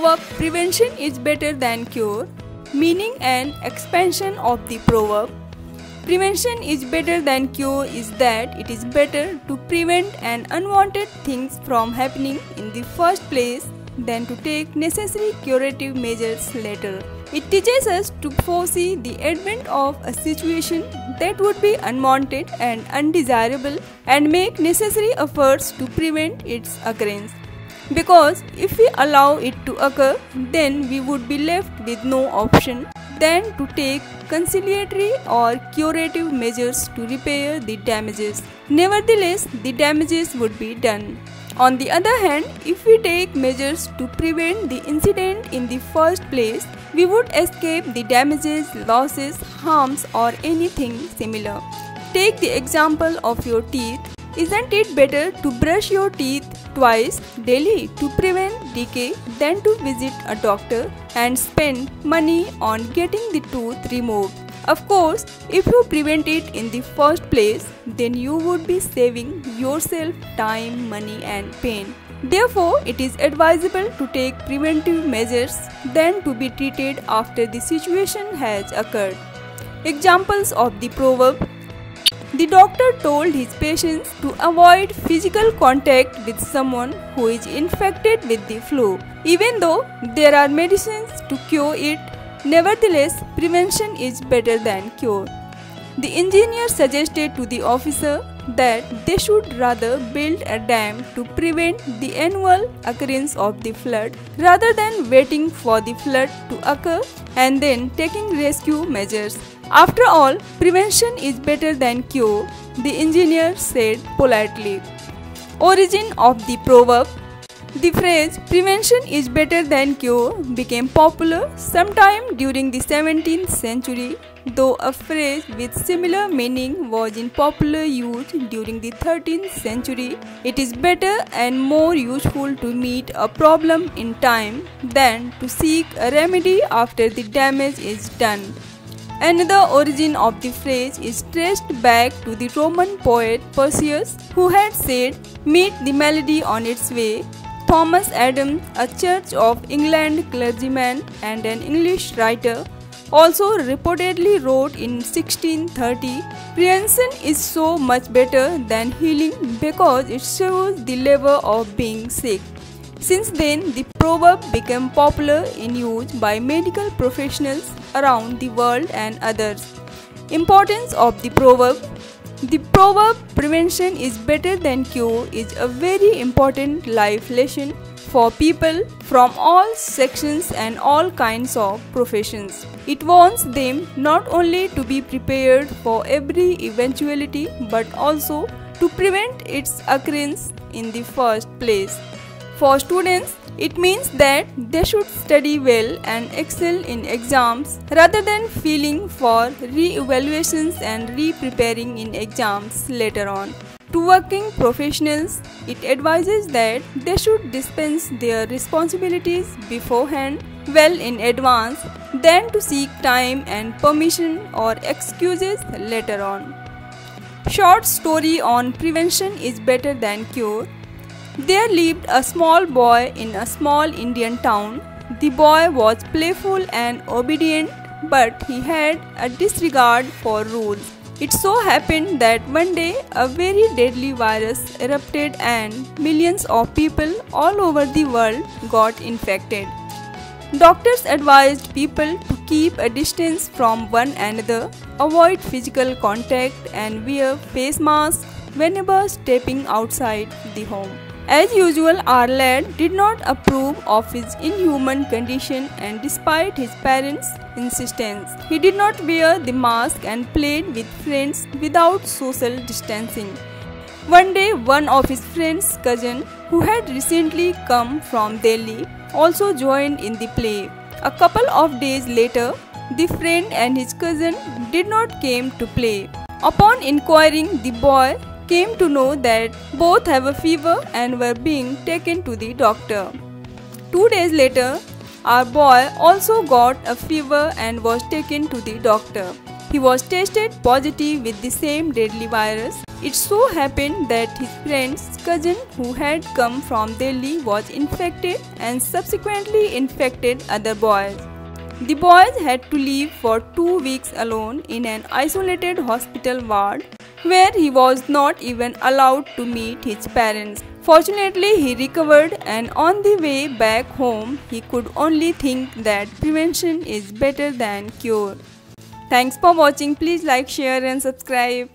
proverb "prevention is better than cure." Meaning and expansion of the proverb. Prevention is better than cure is that it is better to prevent an unwanted things from happening in the first place than to take necessary curative measures later. It teaches us to foresee the advent of a situation that would be unwanted and undesirable and make necessary efforts to prevent its occurrence. Because if we allow it to occur, then we would be left with no option than to take conciliatory or curative measures to repair the damages. Nevertheless, the damages would be done. On the other hand, if we take measures to prevent the incident in the first place, we would escape the damages, losses, harms or anything similar. Take the example of your teeth. Isn't it better to brush your teeth twice daily to prevent decay than to visit a doctor and spend money on getting the tooth removed? Of course, if you prevent it in the first place, then you would be saving yourself time, money and pain. Therefore, it is advisable to take preventive measures than to be treated after the situation has occurred. Examples of the proverb. The doctor told his patients to avoid physical contact with someone who is infected with the flu. Even though there are medicines to cure it, nevertheless, prevention is better than cure. The engineer suggested to the officer that they should rather build a dam to prevent the annual occurrence of the flood rather than waiting for the flood to occur and then taking rescue measures. After all, prevention is better than cure, the engineer said politely. Origin of the proverb. The phrase "prevention is better than cure" became popular sometime during the 17th century, though a phrase with similar meaning was in popular use during the 13th century. It is better and more useful to meet a problem in time than to seek a remedy after the damage is done. Another origin of the phrase is traced back to the Roman poet Persius, who had said, "Meet the melody on its way." Thomas Adams, a Church of England clergyman and an English writer, also reportedly wrote in 1630, "Prevention is so much better than healing because it shows the labor of being sick." Since then, the proverb became popular in use by medical professionals around the world and others. Importance of the proverb. The proverb "prevention is better than cure" is a very important life lesson for people from all sections and all kinds of professions. It warns them not only to be prepared for every eventuality but also to prevent its occurrence in the first place. For students, it means that they should study well and excel in exams rather than feeling for re-evaluations and re-preparing in exams later on. To working professionals, it advises that they should dispense their responsibilities beforehand well in advance than to seek time and permission or excuses later on. Short story on "prevention is better than cure." There lived a small boy in a small Indian town. The boy was playful and obedient, but he had a disregard for rules. It so happened that one day a very deadly virus erupted and millions of people all over the world got infected. Doctors advised people to keep a distance from one another, avoid physical contact and wear face masks whenever stepping outside the home. As usual, our lad did not approve of his inhuman condition, and despite his parents' insistence, he did not wear the mask and played with friends without social distancing. One day, one of his friend's cousin, who had recently come from Delhi, also joined in the play. A couple of days later, the friend and his cousin did not came to play. Upon inquiring, the boy came to know that both have a fever and were being taken to the doctor. 2 days later, our boy also got a fever and was taken to the doctor. He was tested positive with the same deadly virus. It so happened that his friend's cousin who had come from Delhi was infected and subsequently infected other boys. The boys had to live for 2 weeks alone in an isolated hospital ward where he was not even allowed to meet his parents. Fortunately, he recovered, and on the way back home, he could only think that prevention is better than cure. Thanks for watching. Please like, share and subscribe.